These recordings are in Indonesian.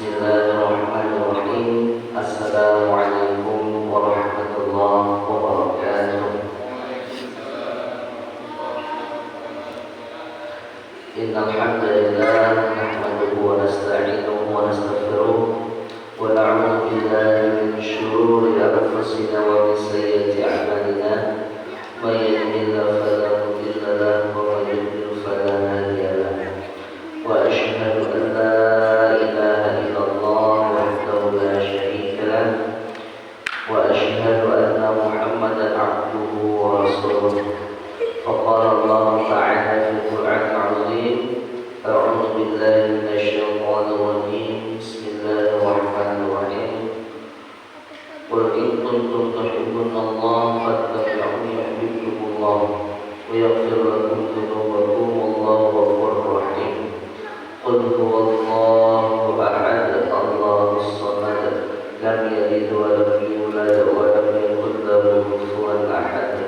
Bismillahirrahmanirrahim. Assalamualaikum warahmatullahi wabarakatuh. Innal hamdalillah nahmaduhu wa nasta'inuhu wa nastaghfiruh wa na'udzu billahi min shururi anfusina wa min sayyiati a'malina. May yahdihillahu fala mudilla lahu wa may yudlil fala hadiya lahu. Wa asyhadu an la ilaha illallah wahdahu la syarika lahu wa asyhadu anna Muhammadan 'abduhu wa rasuluh. Faqala Allah ta'ala fil Qur'anil 'azim, a'udzu billahi minasy syaithanir rajim. Bismillahirrahmanirrahim. Qul in kuntum tuhibbunallaha fattabi'uni yuhibbukumullah wa yaghfir lakum dzunubakum wallahu ghafurur rahim. Qul huwallahu ahad, Allahus samad, lam yalid wa lam yulad wa lam yakul lahu kufuwan ahad.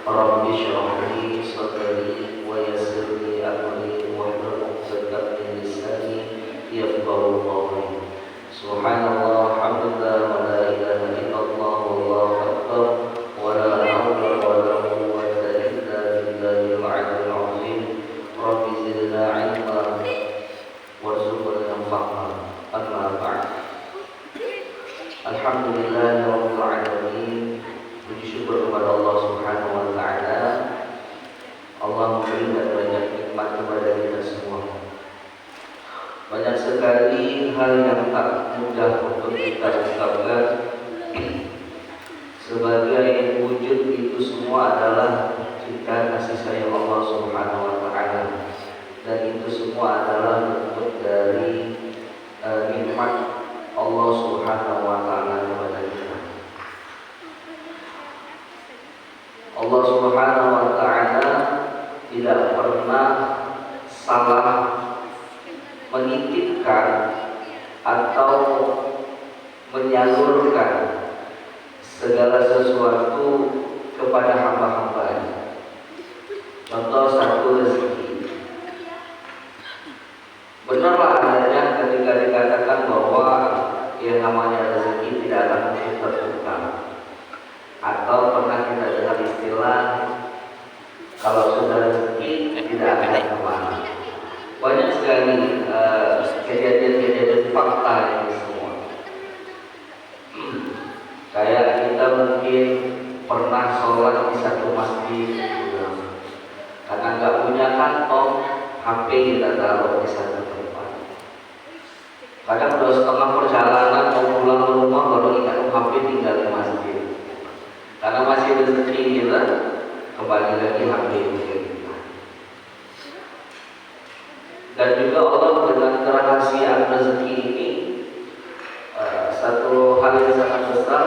Rabbi shrah li sadri wa yassir li amri wahlul 'uqdatam min lisani yafqahu qawli. Subhanallah, alhamdulillah, wa la ilaha illallah, wallahu akbar, wa la hawla wa la quwwata illa billahil 'aliyyil 'azim. Rabbi zidna 'ilma warzuqna fahma. Amma ba'd. Alhamdulillahirabbil alamin. Puji syukur kepada Allah Subhanahu wa taala. Allah memberikan banyak nikmat kepada kita semua. Banyak sekali hal yang tak mudah untuk kita ungkapkan. Sebagai wujud itu semua adalah cinta kasih sayang Allah Subhanahu wa taala. Dan itu semua adalah bentuk dari nikmat Allah Subhanahu wa taala kepada kita. Allah Subhanahu wa taala tidak pernah salah menitipkan atau menyalurkan segala sesuatu kepada hamba-hambanya. Contoh satu, rezeki. Benarlah adanya ketika dikatakan bahwa yang namanya rezeki tidak akan mungkin tertukar. Atau pernah kita dengar istilah kalau sudah rezeki tidak akan kemana. Banyak sekali kejadian-kejadian fakta ini semua. Kayak kita mungkin pernah sholat di satu masjid, karena nggak punya kantong, HP kita taruh di satu tempat. Kadang udah setengah perjalanan mau pulang ke rumah baru ingat HP tinggal di masjid. Karena masih rezeki kita, kembali lagi HP kita. Dan juga Allah dengan kerahasiaan rezeki ini, satu hal yang sangat besar.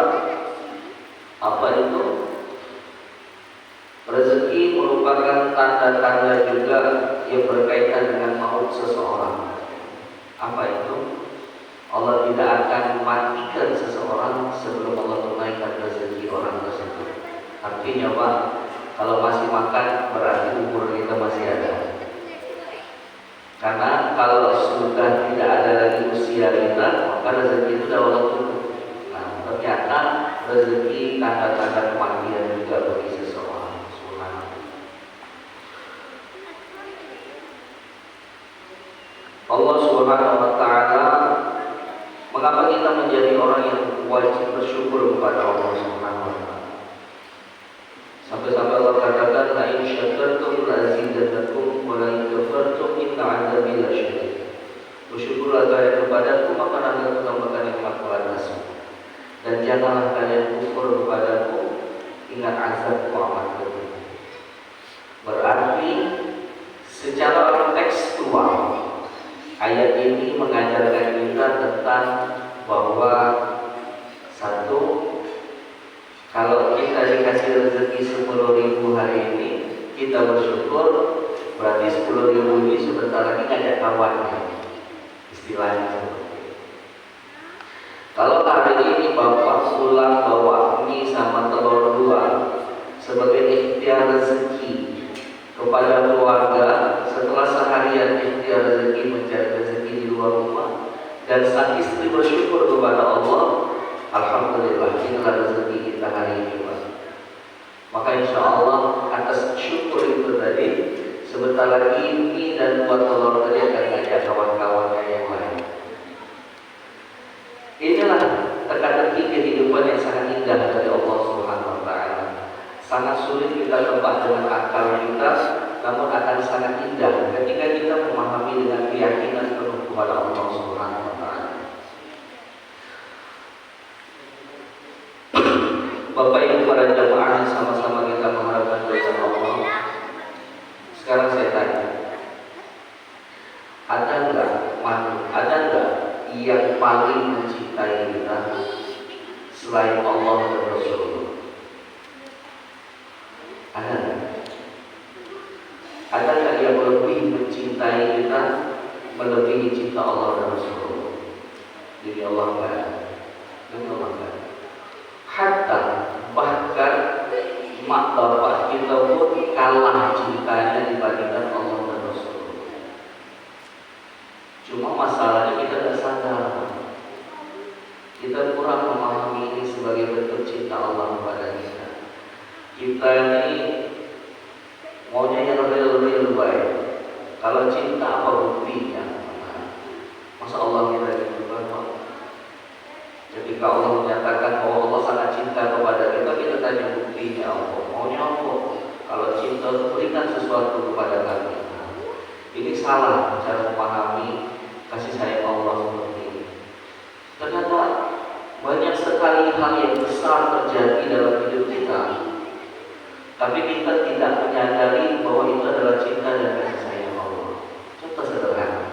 Apa itu? Rezeki merupakan tanda-tanda juga yang berkaitan dengan maut seseorang. Apa itu? Allah tidak akan mematikan seseorang sebelum Allah tunaikan rezeki orang tersebut. Artinya Pak, kalau masih makan berarti umur kita masih ada. Karena kalau sudah tidak ada lagi usia kita, maka rezeki itu sudah Allah tutup. Nah, ternyata rezeki tanda-tanda kematian juga bagi seseorang. Allah Subhanahu wa taala, mengapa kita menjadi orang yang wajib bersyukur kepada Allah Subhanahu wa taala? Sampai-sampai Allah katakan, la in syakartum la azidannakum wa la in kafartum inna 'adzabi lasyadid. Bersyukurlah kalian kepadaku, maka akan aku tambahkan nikmatku atasmu. Dan janganlah kalian kufur kepadaku, ingat azabku amat pedih. Berarti secara tekstual ayat ini mengajarkan kita tentang bahwa satu, kalau kita dikasih rezeki 10.000 hari ini, kita bersyukur, berarti 10.000 ini sebentar lagi ngajak kawannya. Istilahnya seperti itu. Kalau hari ini Bapak pulang bawa mie sama telur 2 sebagai ikhtiar rezeki kepada keluarga, setelah seharian ikhtiar rezeki mencari rezeki di luar rumah, Dan sang istri bersyukur kepada Allah, alhamdulillah inilah rezeki kita hari ini Pak. Maka insya Allah atas syukur itu tadi, sebentar lagi ini dan dua telur tadi akan ngajak kawan-kawannya yang lain. Inilah teka-teki kehidupan yang sangat indah dari Allah Subhanahu wa Ta'ala. Sangat sulit kita tebak dengan akal kita, namun akan sangat indah ketika kita memahami dengan keyakinan penuh kepada Allah Subhanahu wa Ta'ala. Bapak Ibu para jamaah, sama-sama kita mengharapkan doa Allah. Sekarang saya tanya, ada enggak yang paling mencintai kita selain Allah dan Rasulullah? Ada enggak? Ada enggak yang lebih mencintai kita melebihi cinta Allah dan Rasulullah? Demi Allah enggak. Demi Allah enggak. Hatta bahkan mak bapak kita pun kalah cintanya dibandingkan Allah dan Rasulullah. Cuma masalahnya kita tidak sadar. Kita kurang memahami ini sebagai bentuk cinta Allah kepada kita. Kita ini maunya yang real baik. Kalau cinta apa buktinya? Masa Allah kita gitu kan? Ketika Allah menyatakan bahwa Allah sangat cinta kepada kita, kita tanya buktinya Allah. Maunya apa? Kalau cinta itu berikan sesuatu kepada kami. Ini salah cara memahami kasih sayang Allah seperti ini. Ternyata banyak sekali hal yang besar terjadi dalam hidup kita, tapi kita tidak menyadari bahwa itu adalah cinta dan kasih sayang Allah. Contoh sederhana.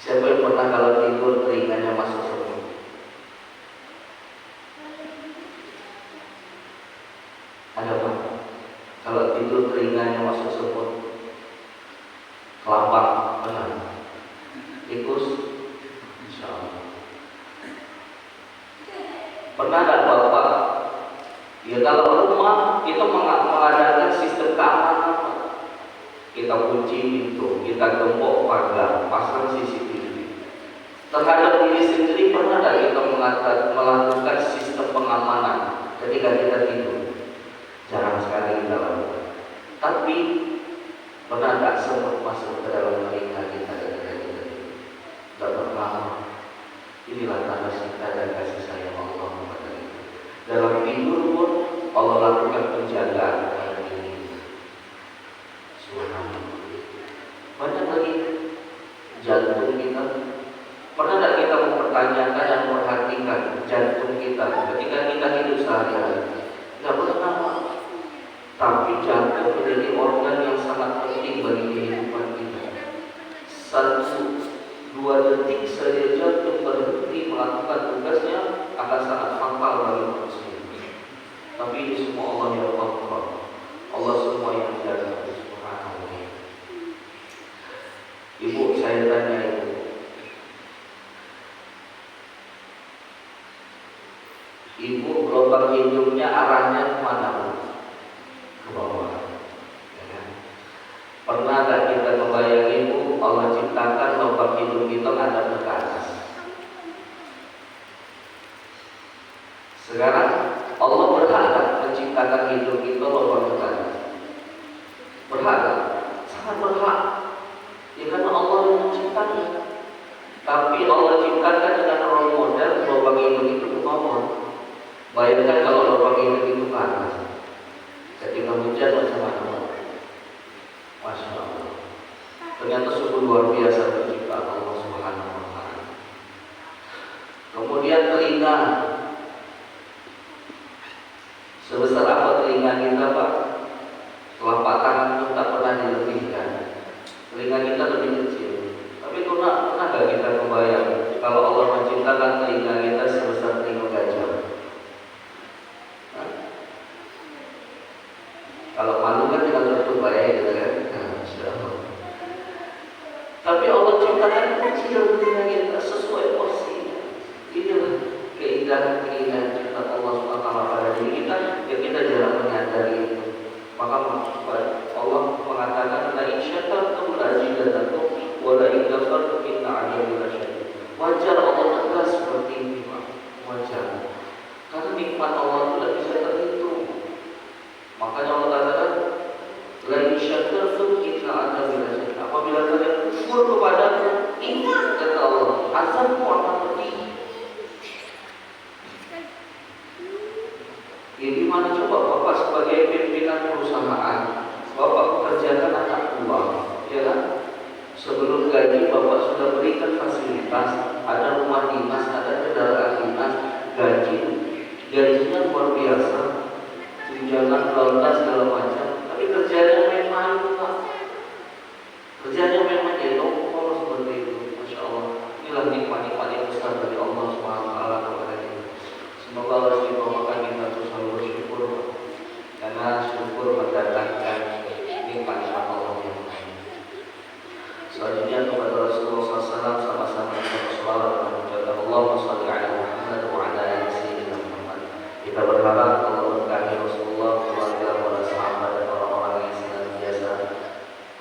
Siapa yang pernah kalau tidur telinganya masuk semut? Ada Pak? Kalau tidur telinganya masuk semut, kelapang, benar? Tikus, insya Allah. Pernah nggak Bapak? Ya kalau rumah itu mengadakan sistem keamanan, kita kunci pintu, kita gembok pagar, pasang CCTV. Terhadap diri sendiri pernah tidak kita melakukan sistem pengamanan ketika kita tidur? Jarang sekali kita lakukan. Tapi pernah tidak semut masuk ke dalam telinga kita ketika kita tidur? Tidak pernah. Inilah tanda cinta dan kasih sayang Allah kepada kita. Dalam tidur pun Allah lakukan penjagaan kepada diri kita. Subhanallah. Banyak lagi jantung kita. Pernah tidak kita mempertanyakan dan memperhatikan jantung kita ketika kita hidup sehari-hari? Tidak pernah. Tapi jantung menjadi organ yang sangat penting bagi kehidupan kita. 1-2 detik saja jantung berhenti melakukan tugasnya akan sangat fatal bagi manusia. Tapi ini semua Allah yang kontrol. Allah semua yang menjaga. Subhanallah. Ibu, saya tanya ibu, ibu gelombang hidungnya arahnya kemana? Ke bawah. Ya kan? Pernah gak kita membayang ibu Allah ciptakan gelombang hidung kita ada ke atas? Sekarang Allah berhak menciptakan hidung kita lubang ke atas? Berhak? Sangat berhak. Ya karena Allah yang menciptakan. Tapi Allah ciptakan dengan role model lubang hidung itu ke bawah. Bayangkan kalau lubang hidung itu ke atas, ketika hujan macam mana? Masya Allah. Ternyata sungguh luar biasa penciptaan Allah Subhanahu wa Ta'ala. Kemudian telinga. Sebesar apa telinga kita Pak? Telapak tangan itu tak pernah dilebihkan. Telinga kita lebih kecil. Tapi pernah gak kita membayang kalau Allah menciptakan telinga kita sebesar telinga gajah? Kalau malu kan kita tutup ya gitu kan. Tapi Allah ciptakan kecil telinga kita sesuai porsinya. Inilah keindahan ciptaan Allah SWT pada diri kita yang kita jarang menyadari itu. Maka Allah mengatakan la in syakartum la azidannakum wa la in kafartum gaji, Bapak sudah berikan fasilitas, ada rumah dinas, ada kendaraan dinas, gajinya luar biasa, tunjangan bla segala macam, tapi kerjanya main-main Pak. Kerjanya memang jadi toko seperti itu. Masya Allah, inilah nikmat-nikmat yang besar dari Allah SWT kepada kita. Semoga Allah SWT kita terus selalu bersyukur, karena syukur mendatangkan nikmat-nikmat Allah yang lain. Selanjutnya kepada Rasulullah SAW, sama-sama kita bersolawat dan mengucapkan Allahumma shalli ala Muhammad wa ala ali sayyidina Muhammad. Kita berharap Allah berkahi Rasulullah, keluarga, para sahabat dan orang-orang yang senantiasa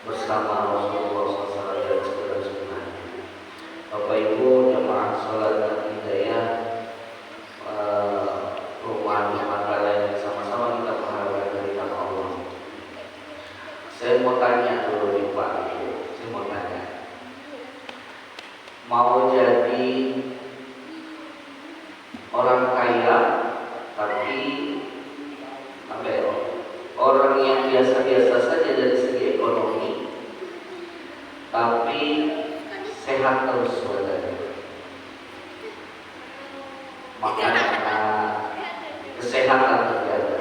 bersama Rasulullah SAW dan segala sunnahnya. Bapak Ibu jemaah salat dan hidayah, rumah kalian yang sama-sama kita mengharapkan dari Allah. Saya mau tanya dulu nih Pak Ibu, saya mau tanya, mau jadi orang kaya tapi apa ya, orang yang biasa-biasa saja dari segi ekonomi, tapi sehat terus badannya, makanya kesehatan terjaga,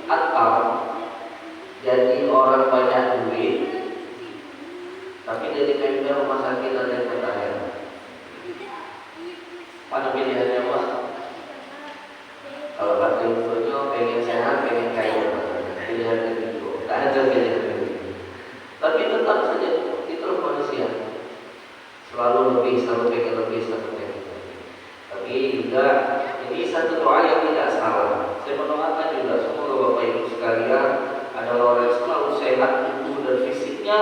atau jadi orang banyak duit tapi jadi member rumah sakit dan yang lain. Mana pilihannya Pak? Kalau kata infonya pengen sehat, pengen kaya, pilihan itu tak ada pilihan itu. Tapi tetap saja itu manusia selalu pengen lebih. Tapi juga ini satu doa yang tidak salah. Saya mendoakan juga semoga Bapak Ibu sekalian adalah orang yang selalu sehat tubuh dan fisiknya,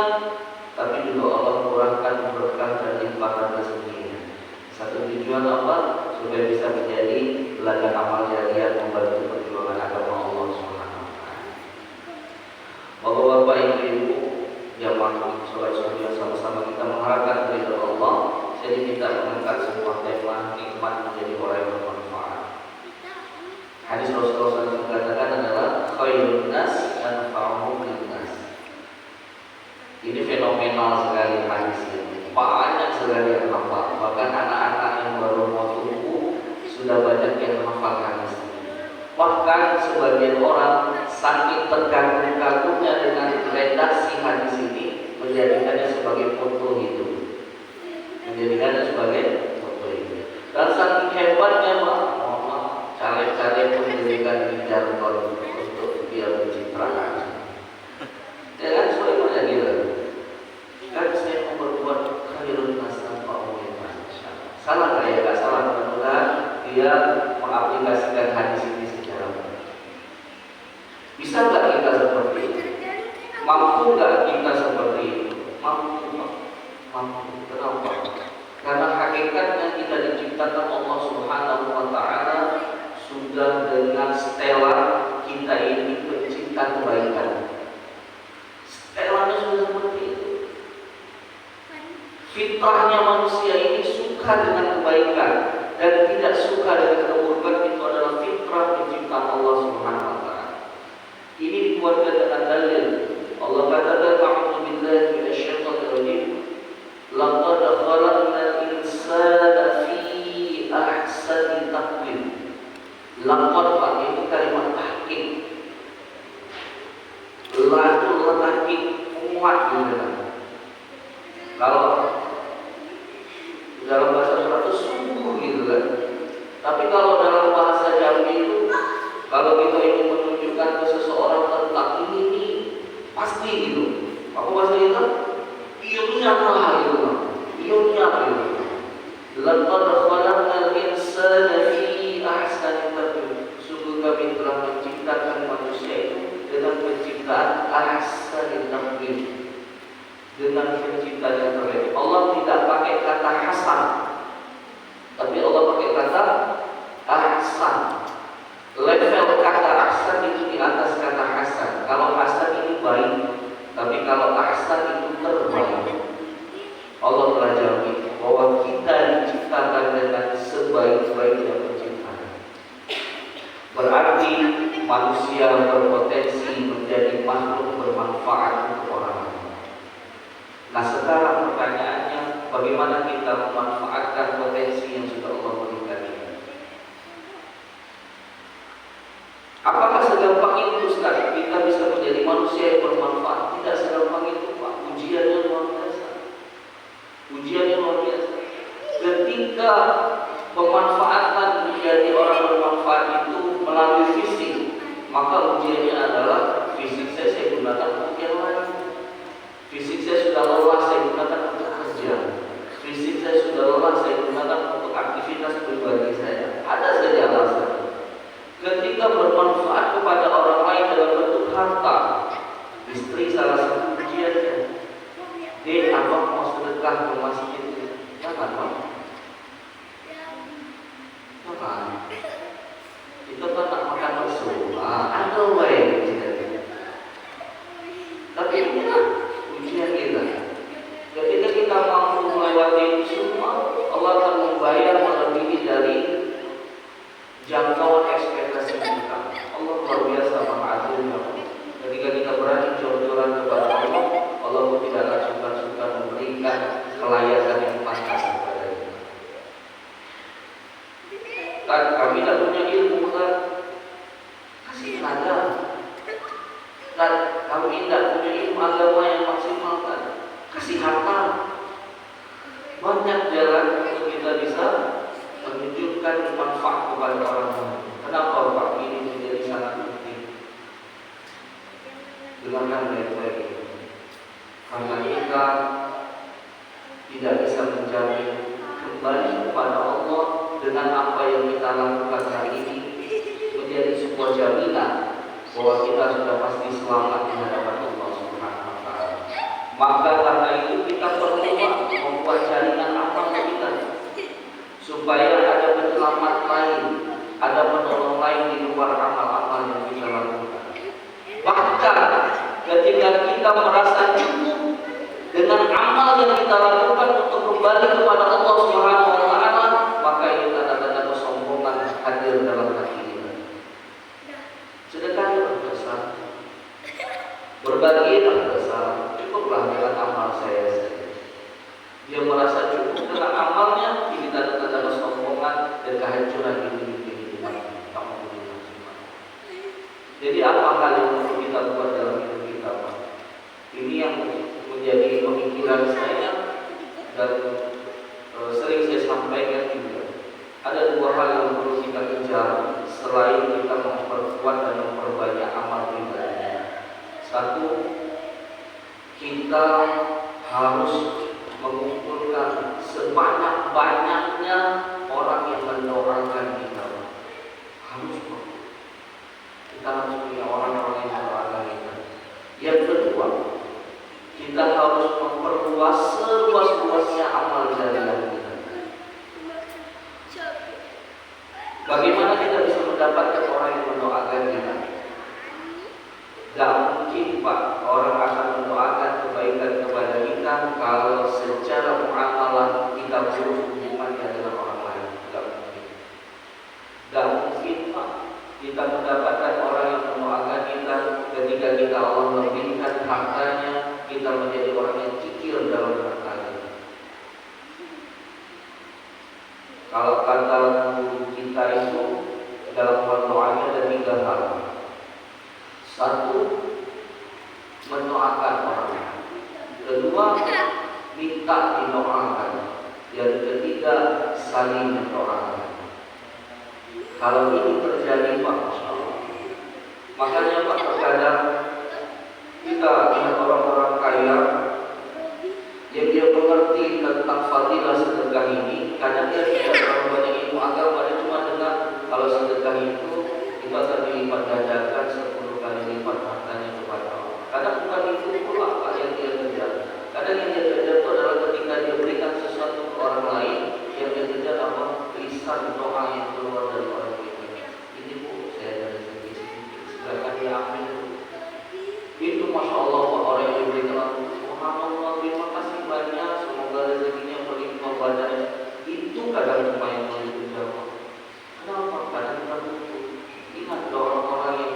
tapi juga Allah kurangkan berkah dan limpahan rezekinya. Satu tujuan apa? Supaya bisa menjadi ladang amal jariah membantu perjuangan agama Allah Subhanahu wa taala. Bapak-bapak, ibu-ibu, jamaah salat sunnah sama-sama kita mengharapkan ridha Allah. Jadi kita mengangkat sebuah tema nikmat menjadi orang yang bermanfaat. Hadis Rasulullah SAW mengatakan adalah khairun nas anfa'uhum linnas. Ini fenomenal sekali hadis ini. Banyak sekali yang hafal. Bahkan anak-anak yang baru mau tumbuh sudah banyak yang hafal hadis ini. Bahkan sebagian orang saking terkagum-kagumnya dengan redaksi hadis ini menjadikannya sebagai foto hidup. Dan saking hebatnya caleg-caleg pun diberikan di jargon untuk dia pencitraan. Ya kan, semuanya gitu. Kan saya mau berbuat khairun nas tanfa'uhum linnas. Salah nggak ya? Nggak salah, mudah-mudahan dia mengaplikasikan hadis ini secara benar. Bisa nggak kita seperti itu? Mampu nggak kita seperti itu? Mampu. Kenapa? Karena hakikatnya kita diciptakan Allah Subhanahu wa taala sudah dengan stella kita ini pencipta kebaikan. Stelanya sudah seperti itu. Fitrahnya manusia ini suka dengan kebaikan dan tidak suka dengan keburukan. Itu adalah fitrah penciptaan Allah Subhanahu wa taala. Ini dikuatkan dengan dalil. Allah katakan, "A'udzu billahi minasyaitonir rajim. Laqad khalaqnal insana fi ahsani taqwim." Laqad itu kalimat tahqiq. Lalu tahqiq muat juga. Kalau dalam bahasa Arab itu sungguh gitu kan. Tapi kalau dalam bahasa Jawi itu, kalau kita ingin menunjukkan ke seseorang tentang ini pasti gitu. Apa bahasa itu? Ilmiah gitu. Ilmiah gitu. Laqad khalaqnal insana fi ahsani taqwim. Sungguh kami telah menciptakan manusia itu dengan penciptaan ahsani taqwim. Dengan penciptaan yang terbaik. Allah tidak pakai kata hasan, tapi Allah pakai kata ahsan. Level kata ahsan itu di atas kata hasan. Kalau hasan ini baik, tapi kalau ahsan itu terbaik. Allah telah janji bahwa kita diciptakan dengan sebaik-baiknya penciptaan. Berarti manusia berpotensi menjadi makhluk bermanfaat untuk orang lain. Nah, sekarang pertanyaannya, bagaimana kita memanfaatkan potensi yang sudah Allah berikan kita. Apakah segampang itu Ustaz kita bisa menjadi manusia yang bermanfaat? Tidak segampang itu Pak. Ujiannya luar biasa. Ujiannya luar biasa. Ketika pemanfaatan menjadi orang bermanfaat itu melalui fisik, maka ujiannya adalah fisik saya gunakan untuk yang lain. Fisik saya sudah lelah, saya gunakan untuk kerja. Fisik saya sudah lelah, saya gunakan untuk aktivitas pribadi saya. Ada saja alasan. Ketika bermanfaat kepada orang lain dalam bentuk harta, istri salah satu ujiannya. Dia apa mau sedekah ke masjid? Jangan Pak. Jangan. Itu kan tak makan bakso. Ada way. Tapi inilah ujian kita. Ketika kita mampu melewati itu semua, Allah akan membayar melebihi dari jangkauan ekspektasi kita. Allah luar biasa adilnya. Ketika kita berani jor-joran kepada Allah, Allah pun tidak akan sungkan-sungkan memberikan kelayakan yang pantas kepada kita. Kan kami tidak punya ilmu kan, kasih tenaga. Dan kami tidak punya ilmu agama yang maksimal kan, kasih harta. Banyak jalan untuk kita bisa menunjukkan manfaat kepada orang lain. Kenapa Pak ini menjadi sangat penting? Dengarkan baik-baik. Karena kita tidak bisa menjamin kembali kepada Allah dengan apa yang kita lakukan hari ini menjadi sebuah jaminan bahwa kita sudah pasti selamat di hadapan Allah Subhanahu wa taala. Maka karena itu kita perlu membuat jaringan amal kita supaya ada penyelamat lain, ada penolong lain di luar amal-amal yang kita lakukan. Bahkan ketika kita merasa cukup dengan amal yang kita lakukan untuk kembali kepada Allah Subhanahu wa taala, maka itu tanda-tanda kesombongan hadir dalam hati kita. Sedekahnya berdosa, berbagi berdosa, cukuplah dengan amal saya saja. Dia merasa cukup dengan amalnya, ini tanda-tanda kesombongan dan kehancuran kehidupan kamu. Jadi apa hal yang perlu kita buat dalam hidup kita, Pak? Ini yang menjadi pemikiran saya dan sering saya sampaikan juga. Ada dua hal yang perlu kita kejar selain kita memperkuat dan memperbanyak amal pribadi. Satu, kita harus mengumpulkan sebanyak-banyaknya orang yang mendoakan kita. Kita harus punya orang-orang yang mendoakan kita. Yang kedua, kita harus memperluas seluas-luasnya amal jariah kita. Bagaimana kita bisa mendapatkan orang yang mendoakan kita? Gak mungkin Pak orang akan mendoakan kebaikan kepada kita kalau secara muamalah kita buruk hubungannya dengan orang lain. Gak mungkin. Gak mungkin Pak kita mendapatkan orang yang mendoakan kita ketika kita Allah lebihkan hartanya, kita menjadi orang yang kikir dalam hartanya. Kalau kata guru kita itu dalam berdoanya ada 3 hal. Satu, mendoakan orang. Kedua, minta didoakan. Yang ketiga, saling mendoakan. Kalau ini terjadi Pak, Masya Allah. Makanya Pak, terkadang kita lihat orang-orang kaya yang dia mengerti tentang fadilah sedekah ini, kadang dia tidak terlalu banyak ilmu agama, dia cuma dengar kalau sedekah itu kita akan dilipat gandakan 10 kali lipat hartanya kepada Allah. Kadang bukan itu pula Pak yang dia kejar. Kadang yang dia kejar itu adalah ketika dia berikan sesuatu ke orang lain, yang dia kejar apa? Lisan doa yang keluar dari orang itu. Ini Bu, saya dari segi sedikit, silakan dia ambil. Itu Masya Allah Pak, orang yang diberikan Muhammad, terima kasih banyak, semoga rezekinya berlimpah padanya. Itu kadang cuma yang boleh dijawab. Kenapa? Kadang kita butuh. Ingat orang-orang yang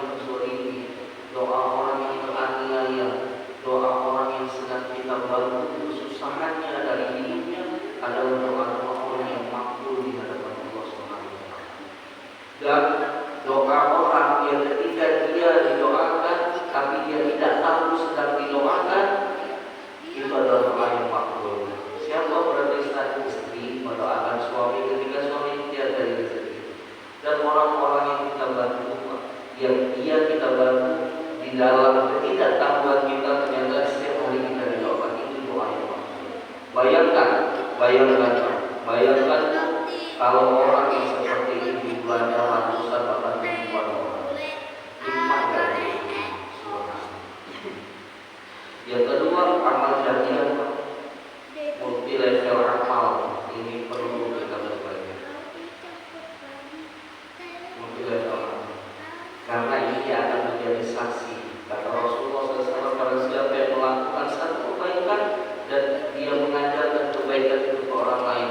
Bayangkan kalau orang yang seperti ini jumlahnya ratusan bahkan ribuan orang, nikmat gak ini? Yang kedua, amal jariah multi level amal ini perlu kita berbagi. Multi level amal, karena ini akan menjadi saksi. Kata Rasulullah SAW, pada siapa yang melakukan satu kebaikan dan dia mengajarkan kebaikan itu ke orang lain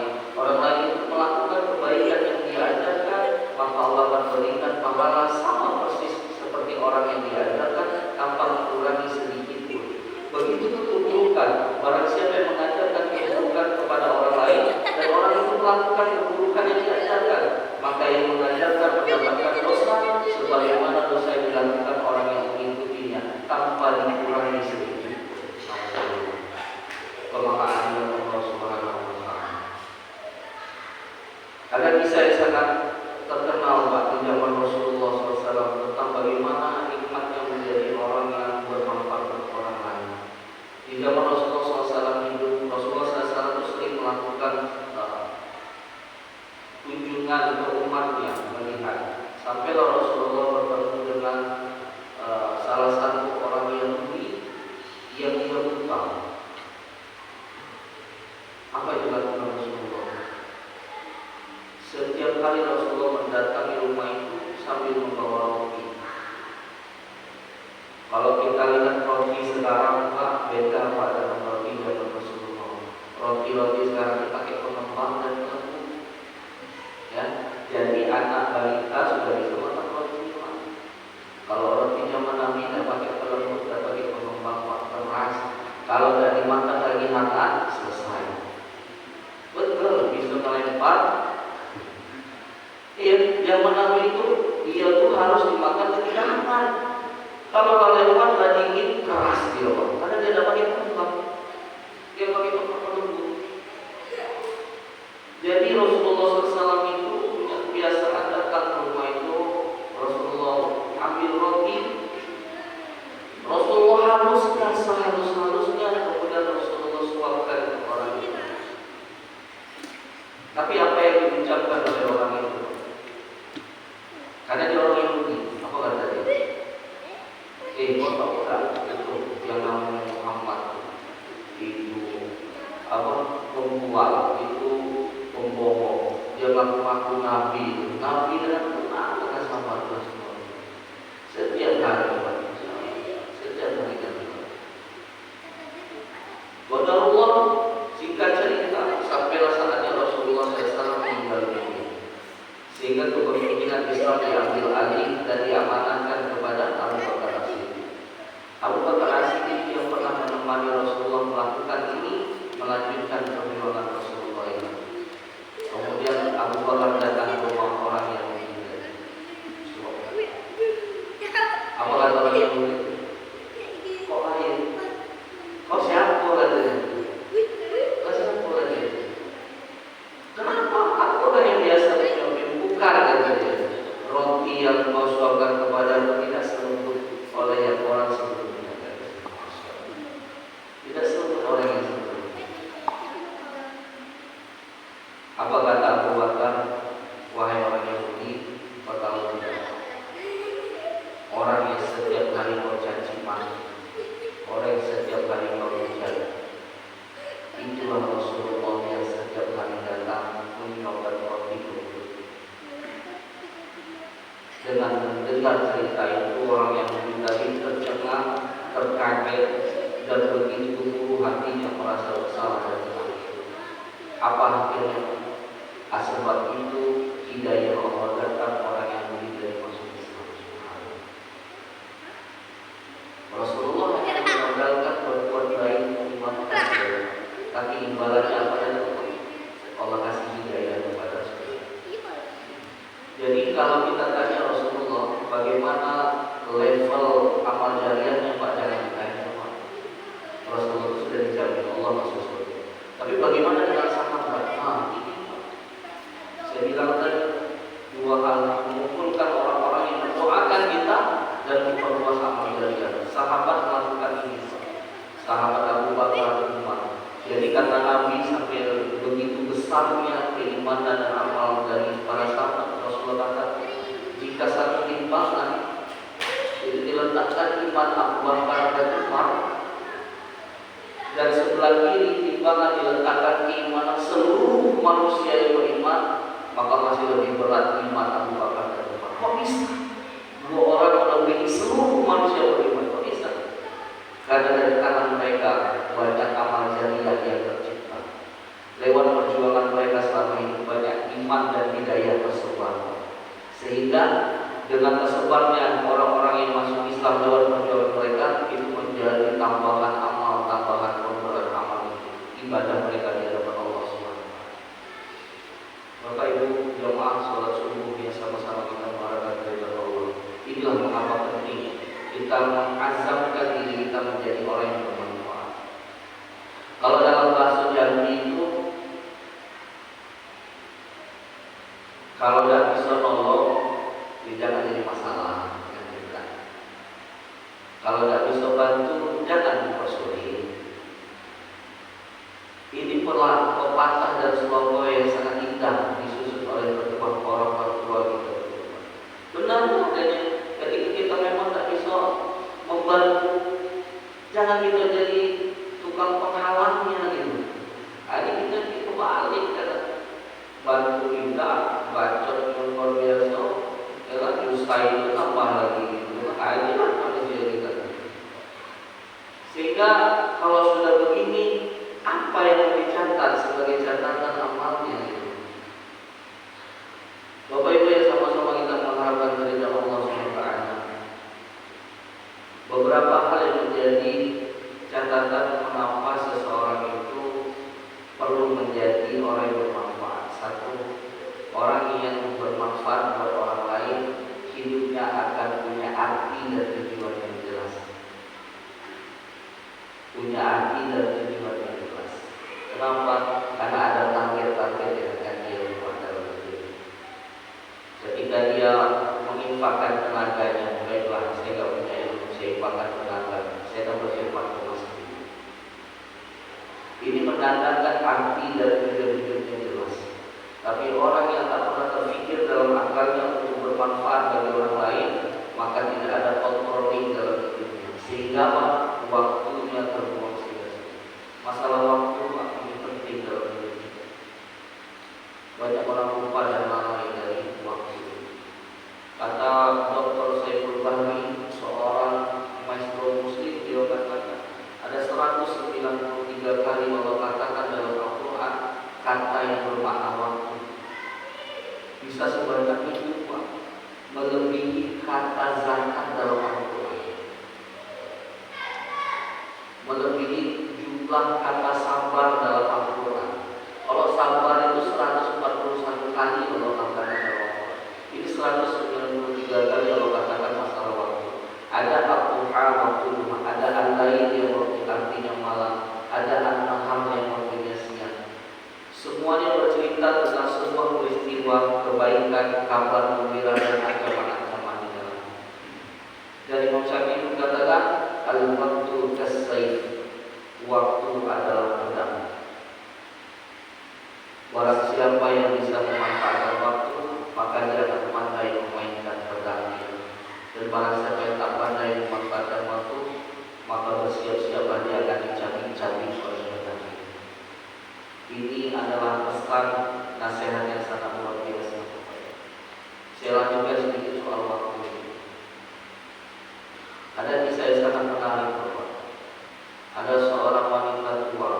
itu melakukan kebaikan yang diajarkan, maka Allah akan berikan pahala sama persis seperti orang yang diajarkan tanpa mengurangi sedikit pun. Begitu keburukan, barang siapa yang mengajarkan keburukan kepada orang lain dan orang itu melakukan keburukan yang diajarkan, maka yang mengajarkan mendapatkan dosa sebagaimana dosa yang dilakukan orang yang mengikutinya tanpa dikurangi sedikit. Kemahaan Allah Subhanahu wa Ta'ala. Ada kisah yang sangat terkenal waktu zaman Rasulullah SAW tentang bagaimana nikmatnya menjadi orang yang bermanfaat untuk orang lain. Di zaman Rasulullah SAW hidup, Rasulullah SAW itu sering melakukan kunjungan ke umatnya melihat. Sampailah Rasulullah bertemu dengan salah satu orang Yahudi yang dia buta. Apa yang dilakukan Rasulullah? Setiap kali Rasulullah mendatangi rumah itu sambil membawa roti. Kalau kita lihat roti sekarang, Pak, beda Pak dengan roti zaman Rasulullah. Roti-roti sekarang dipakai pengembang dan tepung. Ya, jadi anak balita sudah bisa makan roti, Pak. Kalau roti zaman Nabi tidak pakai pelembut, tidak pakai pengembang, Pak, keras. Kalau tidak dimakan lagi hangat, selesai. Betul, bisa melempar. Iya, yang Nabi itu dia tuh harus dimakan ketika hangat. Kalau lewat udah dingin, keras dia, Pak. Karena dia tidak pakai pengembang, dia pakai pelembut. Jadi Rasulullah SAW itu punya kebiasaan datang ke rumah itu. Rasulullah ambil roti, Rasulullah haluskan sehalus-halusnya, kemudian Rasulullah suapkan ke orang itu. Tapi apa yang diucapkan oleh orang itu? Karena dia orang Yahudi, apa kata dia? Kau tahu tak itu yang namanya Muhammad itu pembual, itu pembohong. Dia mengaku Nabi dan tenang dengan sahabat Rasulullah. Setiap hari kan. Qadarullah, singkat cerita, sampailah saatnya Rasulullah SAW meninggal dunia, sehingga kepemimpinan Islam diambil alih dan diamanahkan kepada Abu Bakar As-Siddiq. Abu Bakar As-Siddiq yang pernah menemani Rasulullah melakukan ini melanjutkan perjuangan Rasulullah ini. Kemudian Abu Bakar datang ke rumah orang yang meninggal. Apa kata orang yang meninggal? Kok lain? Kau siapa katanya? Kau siapa katanya? Kenapa? Aku orang yang biasa menyuapin. Bukan katanya. Roti yang kau suapkan kepada tidak selembut oleh yang orang sebelumnya. Tidak selembut oleh yang sebelumnya. Apa kata Abu Bakar? Wahai orang Yahudi, kau tahu tidak? Orang yang setiap hari kau caci maki, orang yang setiap hari kau hujat, itulah Rasulullah yang setiap hari datang menyuapkan roti itu. Dengan mendengar cerita itu, orang yang tadi tercengang, terkaget, dan begitu buru hatinya merasa bersalah dan takut. Apa akhirnya? Sebab itu hidayah Allah datang orang yang dari masuk Islam. Rasulullah hanya mengandalkan berbuat baik mengimankan saudara, tapi imbalannya apa dan Allah kasih hidayah kepada saudara. Jadi kalau kita tanya Rasulullah bagaimana level amal jariahnya, Pak, jangan ditanya sama Rasulullah, itu sudah dijamin Allah masuk surga. Tapi bagaimana dengan sahabat? Ini Pak, saya bilang tadi dua hal, mengumpulkan orang-orang yang mendoakan kita dan memperluas amal jariah. Sahabat melakukan ini, sahabat Abu Bakar dan Umar. Jadi kata Nabi Nabi sampai begitu besarnya keimanan dan amal dari para sahabat. Rasulullah kata, jika satu timbangan itu diletakkan iman Abu Bakar dan Umar, dan sebelah kiri timbangan diletakkan keimanan seluruh manusia yang beriman, maka masih lebih berat iman Abu Bakar dan Umar. Kok bisa? Dua orang melebihi seluruh manusia beriman, kok bisa? Karena dari tangan mereka banyak amal jariah yang tercipta. Lewat perjuangan mereka selama ini banyak iman dan hidayah tersebar. Sehingga dengan tersebarnya orang-orang yang masuk Islam lewat perjuangan mereka, itu menjadi tambahan amal, tambahan pemberat amal ibadah mereka di hadapan Allah SWT. Bapak Ibu jemaah sholat subuh yang sama-sama kita mengharapkan keridhaan Allah. Inilah mengapa penting kita mengazamkan diri kita menjadi orang yang bermanfaat. Kalau dalam bahasa Jawi itu, kalau tidak bisa nolong, jangan jadi masalah. Kalau tidak bisa bantu, jangan dipersulit. Ini pepatah dan slogan yang sangat indah disusun oleh kedua orang tua kita. Benar adanya. Ketika kita memang tak bisa membantu, jangan kita jadi tukang penghalangnya gitu. Hari kita balik karena bantu kita bacot yang luar biasa, ya dusta itu tambah lagi gitu. Aja lah manusia kita. Sehingga kalau sudah begini, apa yang dicatat sebagai catatan amalnya gitu. Bapak Ibu yang sama-sama kita mengharapkan keridhaan Allah SWT. Beberapa hal yang menjadi catatan mengapa seseorang itu perlu menjadi orang yang bermanfaat. Satu, orang yang bermanfaat buat orang lain, hidupnya akan punya arti dan tujuan yang jelas. Punya arti dan tujuan yang jelas. Kenapa? Karena ada target-target yang akan dia buat dalam hidup. Ketika dia menginfakkan tenaganya, baiklah, saya tidak punya ilmu, saya infakkan tenaga, saya akan bersifat ke masjid. Ini menandakan arti dan tujuan hidupnya jelas. Tapi orang yang tak pernah terfikir dalam akalnya untuk bermanfaat bagi orang lain, maka tidak ada controlling dalam hidupnya. Sehingga waktunya terbuang sia-sia. Masalah waktu ini penting dalam hidup kita. Banyak orang lupa dan lalai dari waktu. Kata Dr. Saiful Bahri, seorang maestro muslim, dia katakan ada 193 kali Allah katakan dalam Al-Quran kata yang bermakna waktu. Bisa sebanyak itu, Pak, melebihi kata zakat dalam Al-Quran, melebihi jumlah kata sabar dalam Al-Quran. Kalau sabar itu 141 kali Allah katakan dalam Al-Quran. Ini 193 kali Allah katakan masalah waktu. Ada Al-Quran waktu rumah, ada al-lail yang artinya malam, ada an-nahar yang artinya siang. Semuanya bercerita tentang sebuah peristiwa kebaikan, kabar gembira dan ancaman-ancaman di dalam. Dari Imam Syafi'i mengatakan, al-waktu kas-sayf, waktu adalah pedang. Barang siapa yang bisa memanfaatkan waktu, maka dia akan pandai memainkan pedangnya. Dan barang siapa yang tak pandai memanfaatkan waktu, maka bersiap-siaplah dia akan dicabik-cabik oleh pedangnya. Ini adalah pesan nasihat yang sangat luar biasa. Saya lanjutkan sedikit soal waktu ini. Ada kisah yang sangat menarik, Bapak. Ada seorang wanita tua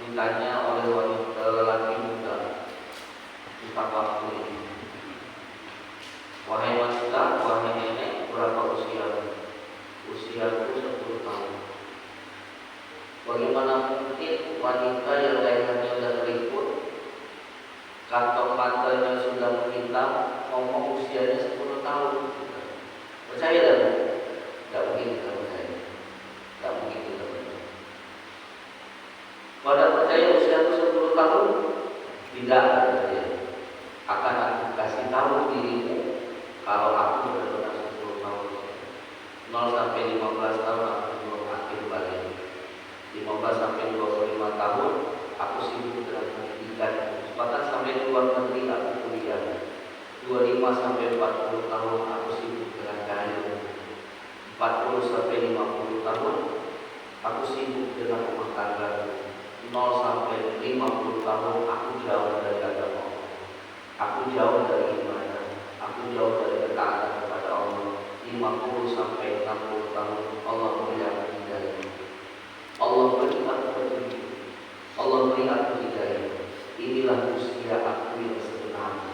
ditanya oleh wanita lelaki muda tentang waktu ini. Wahai wanita, wahai nenek, berapa usiamu? Usiaku 10 tahun. Bagaimana mungkin wanita yang lehernya sudah keriput, kantong matanya sudah menghitam, ngomong usianya 10 tahun? Percaya tak? Tidak mungkin kita percaya. Tidak mungkin kita percaya. Pada percaya usiaku 10 tahun? Tidak percaya. Akan aku kasih tahu dirimu kalau aku benar-benar 10 tahun. 0 sampai 15 tahun aku belum akil balik. 15 sampai 25 tahun aku 25 sampai 40 tahun aku sibuk dengan karir. 40 sampai 50 tahun aku sibuk dengan rumah tangga. 0 sampai 50 tahun aku jauh dari agama. Aku jauh dari ibadah. Aku jauh dari ketaatan kepada Allah. 50 sampai 60 tahun Allah beri aku hidayah. Allah beri aku petunjuk. Allah beri aku hidayah. Inilah usia aku yang sebenarnya.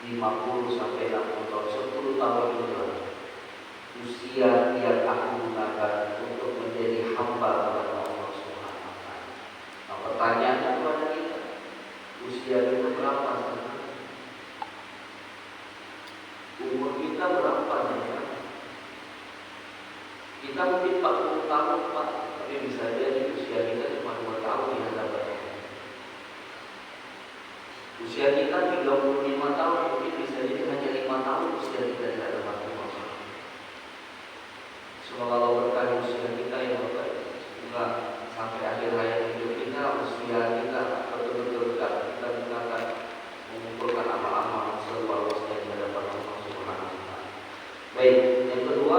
50 sampai 60 tahun, 10 tahun inilah usia yang aku gunakan untuk menjadi hamba kepada Allah Subhanahu wa taala. Nah, pertanyaannya kepada kita, usia kita berapa sekarang? Umur kita berapa ya? Kita mungkin 40 tahun Pak, tapi bisa jadi usia kita cuma 2 tahun di hadapan Allah. Usia kita 35 tahun, mungkin bisa jadi hanya 5 tahun usia kita di hadapan Allah. Semoga Allah berkahi usia kita yang terbaik. Semoga sampai akhir hayat hidup kita, usia kita betul-betul kita gunakan mengumpulkan amal-amal seluas-luasnya di hadapan Allah Subhanahu wa taala. Baik, yang kedua,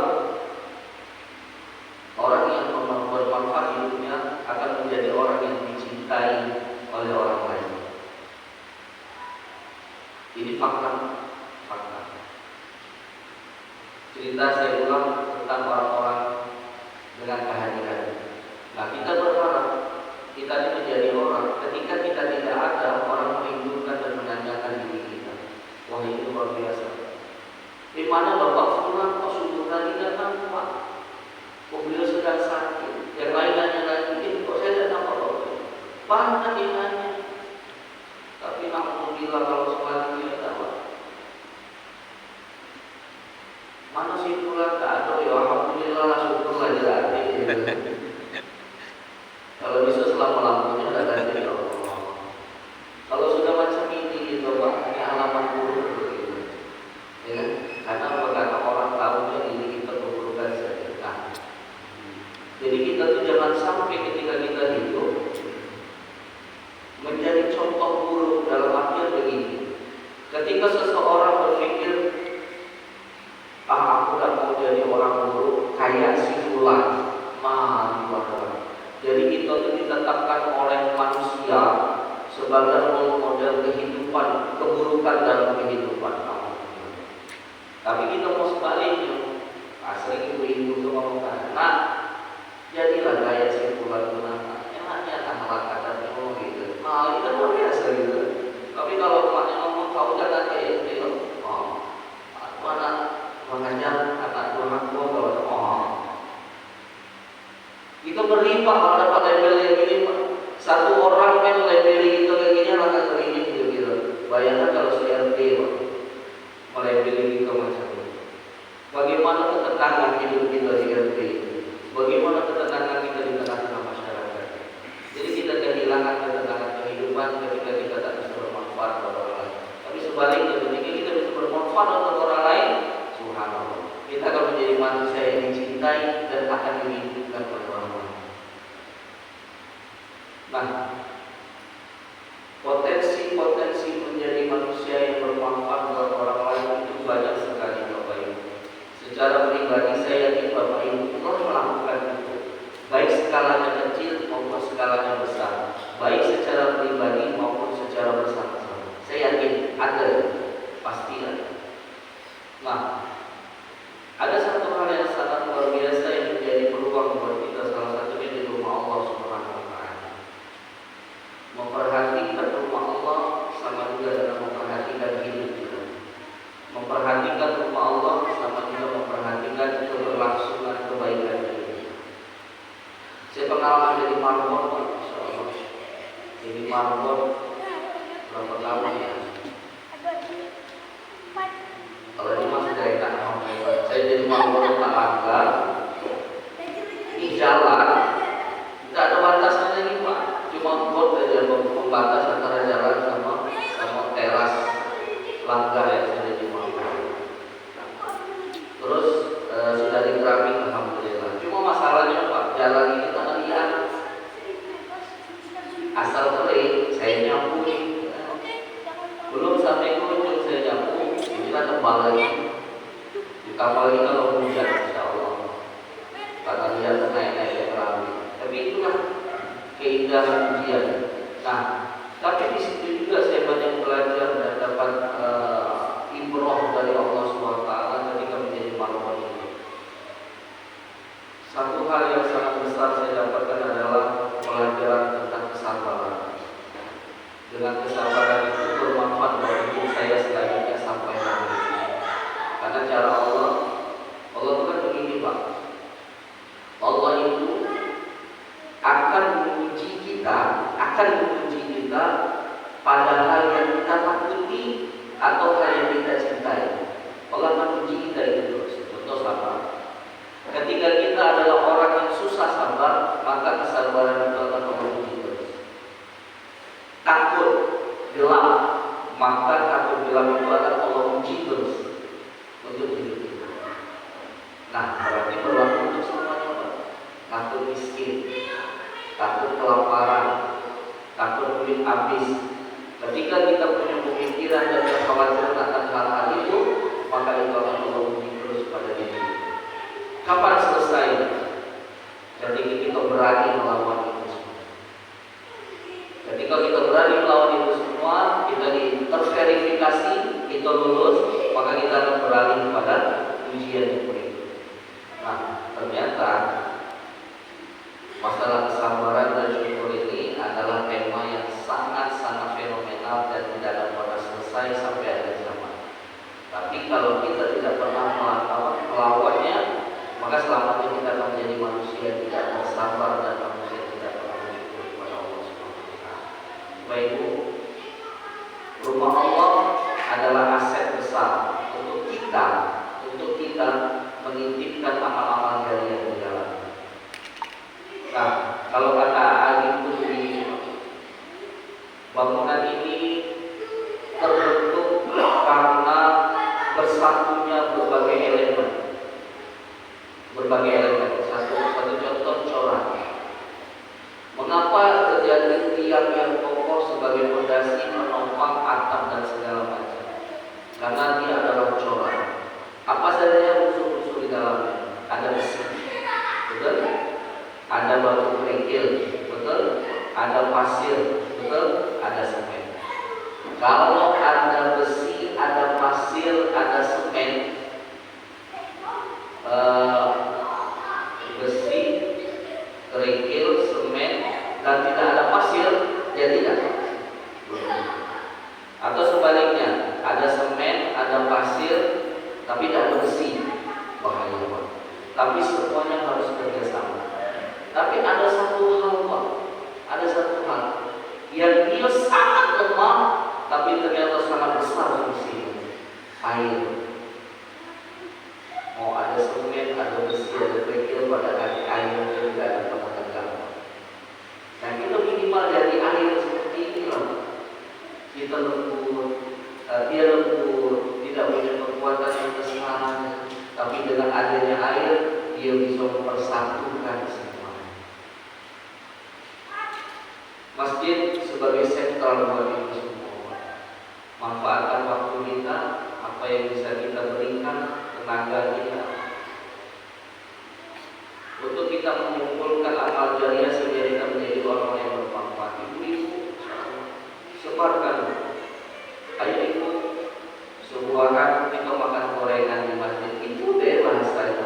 orang yang bermanfaat hidupnya akan menjadi orang yang dicintai oleh orang lain. Ini fakta. Cerita saya ulang tentang orang-orang dengan kehadiran. Nah, kita berharap kita ini menjadi orang ketika kita tidak ada, orang merindukan dan menanyakan diri kita. Wah, ini luar biasa. Di mana Bapak Fulan kok subuh tadi datang Pak? Kok beliau sedang sakit? Yang lain nanya lagi, kok saya datang Bapak? Banyak yang nanya. Tapi alhamdulillah kalau sholat dia dapat. Mana sih Fulan tak ada? Ya alhamdulillah lah, syukurlah jadi. Kalau bisa selama-lamanya udah ganti ya Allah. Kalau sudah macam ini gitu Pak, ini alamat buruk gitu. Ya, karena berkata orang tahunya ini kita keburukan sedekah. Jadi kita tuh jangan sampai ketika kita hidup menjadi contoh buruk dalam artian begini. Ketika seseorang berpikir, aku tak mau jadi orang buruk kayak si Fulan, jadi kita itu ditetapkan oleh manusia sebagai role model kehidupan, keburukan dalam kehidupan. Tapi kita mau sebaliknya, sering ibu-ibu itu ngomongkan, nah jadilah kayak si Fulan Fulan, enaknya akhlak katanya gitu. Nah itu luar biasa gitu. Tapi kalau emaknya ngomong kau jangan kayak gitu, mana mengajar anak Tuhan kalau itu berlimpah kalau dapat label yang gini. Satu orang kan label itu kayak gini akan teringin gitu. Bayangkan kalau si RT melabeli gitu macam itu. Bagaimana ketenangan hidup kita di RT? Bagaimana ketenangan kita di tengah-tengah masyarakat? Jadi kita kehilangan ketenangan kehidupan ketika kita tak bisa bermanfaat kepada orang lain. Tapi sebaliknya ketika kita bisa bermanfaat untuk orang lain, subhanallah, kita akan menjadi manusia yang dicintai dan akan dirindukan oleh orang lain. Nah, potensi menjadi manusia yang bermanfaat buat orang lain itu banyak sekali Bapak Ibu. Secara pribadi saya yakin Bapak Ibu telah melakukan itu, baik skalanya kecil maupun skalanya besar, baik secara pribadi maupun secara bersama-sama. Saya yakin ada, pasti ada. Nah, ada satu hal yang sangat luar biasa yang menjadi peluang buat kita, salah satunya di rumah Allah Subhanahu wa taala. Memperhatikan rumah Allah sama juga dengan memperhatikan hidup kita. Memperhatikan rumah Allah sama juga memperhatikan keberlangsungan kebaikan kita. Saya pengalaman jadi marbot Pak, insyaallah. Jadi marbot berapa tahun ya? Kalau ini masih dari tanah, saya jadi marbot tak langgar di jalan, tidak ada batasan lagi Pak. Cuma bot saja membatas antara jalan sama teras langgar yang sudah dimulai. Terus sudah dikeramik alhamdulillah. Cuma masalahnya Pak, jalan ini tanah liat. Asal kering, saya nyapu. Belum sampai ke ujung saya nyapu, ini ada apalagi kalau hujan, insya Allah. Karena dia naik-naik perahu. Tapi itulah keindahan ujian. Nah, tapi di situ juga saya banyak belajar dan dapat ibrah dari Allah SWT ketika menjadi makhluk ini. Satu hal yang sangat besar saya dapatkan adalah pelajaran tentang kesabaran. Dengan kesabaran itu bermanfaat bagi hidup saya selanjutnya sampai nanti. Karena cara Allah itu kan begini Pak. Allah itu akan menguji kita pada hal yang kita takuti atau hal yang kita cintai. Allah akan menguji kita itu terus. Contoh sabar. Ketika kita adalah orang yang susah sabar, maka kesabaran itu akan menguji terus. Takut gelap, maka takut gelap itu akan Allah uji terus untuk hidup kita. Nah, berarti berlaku untuk semuanya Pak. Takut miskin, takut kelaparan, takut duit habis. Ketika kita punya pemikiran dan kekhawatiran akan hal-hal itu, maka itu akan Allah uji terus pada diri kita. Kapan selesai? Ketika kita berani melawan itu semua. Ketika kita berani melawan itu semua, kita terverifikasi, kita lulus, maka kita akan beralih kepada ujian yang berikut. Nah, ternyata masalah kesabaran dan syukur ini adalah tema yang sangat-sangat fenomenal dan tidak akan pernah selesai sampai akhir zaman. Tapi kalau kita tidak pernah melawannya, maka selamanya kita akan menjadi manusia yang tidak bersabar dan manusia yang tidak pernah bersyukur kepada Allah SWT. Baik Bu, rumah Allah adalah aset besar untuk kita menitipkan amal-amal jariah di dalam. Nah, kalau kata Ali Qudri, bangunan ini terbentuk karena bersatunya berbagai elemen. Satu contoh corak. Mengapa terjadi tiang yang kokoh sebagai fondasi menopang atap dan segala macam? Karena dia adalah corak. Apa saja unsur-unsur di dalamnya? Ada besi, betul? Ada batu kerikil, betul? Ada pasir, betul? Ada semen. Kalau ada besi, ada pasir, ada semen, besi, kerikil, semen, dan tidak ada pasir, ya tidak. Atau sebaliknya, ada semen, ada pasir, tapi tidak ada besi, bahaya Pak. Tapi semuanya harus bekerjasama. Tapi ada satu hal Pak, yang dia sangat lemah, tapi ternyata sangat besar fungsinya. Air. Mau ada semen, ada besi, ada kerikil, pada kaki air yang tidak ada pernah tegak. Nah kita minimal dari air seperti ini loh. Kita lembut, dia lembut, tidak punya kekuatan yang besar, tapi dengan adanya air dia bisa mempersatukan semua. Masjid sebagai sentral buat itu semua. Manfaatkan waktu kita, apa yang bisa kita berikan, tenaga kita, untuk kita mengumpulkan amal jariah sehingga kita menjadi orang yang bermanfaat. Ibu-ibu, sebarkan. Ayo ibu, sebuah kita makan gorengan di masjid itu bebas saja.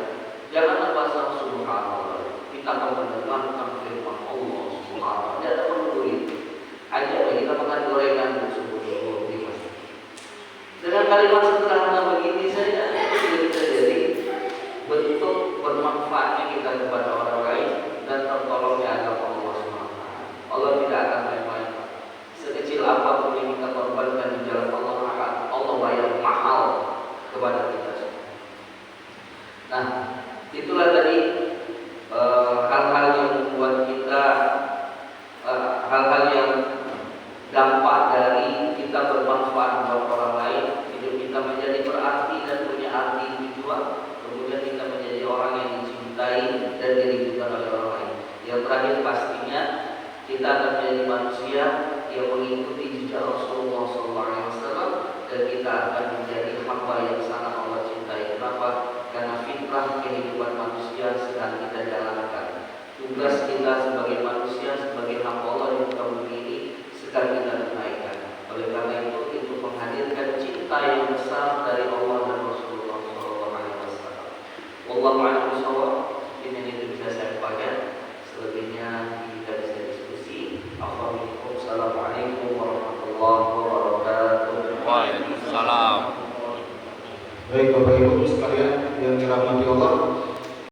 Jangan bahasa subhanallah. Kita akan mendengarkan firman Allah subhanallah. Tidak ada perlu itu. Ayo kita makan gorengan subuh-subuh di masjid. Dengan kalimat sederhana begini saja bisa jadi bentuk bermanfaatnya kita kepada orang lain dan tertolongnya agama Allah SWT. Allah tidak akan main-main. Sekecil apapun yang kita korbankan di jalan Allah, akan Allah bayar mahal kepada kita semua. Nah, itulah tadi hal-hal yang membuat kita hal-hal yang dampak dari kita bermanfaat buat orang lain, hidup kita menjadi berarti dan punya arti tujuan. Kemudian kita menjadi orang yang dicintai dan dirindukan oleh orang lain. Yang terakhir pastinya kita akan menjadi manusia yang mengikuti jejak Rasulullah SAW dan kita akan menjadi hamba yang sangat Allah cintai. Kenapa? sedang kita jalankan. Tugas kita sebagai manusia, sebagai hamba Allah di muka bumi ini sedang kita tunaikan. Oleh karena itu menghadirkan cinta yang besar dari Allah dan Rasulullah SAW. Wallahu a'lam bishawab. Ini yang bisa saya bagikan. Selebihnya kita bisa diskusi. Assalamualaikum warahmatullahi wabarakatuh. Waalaikumsalam. Baik Bapak Ibu sekalian yang dirahmati Allah,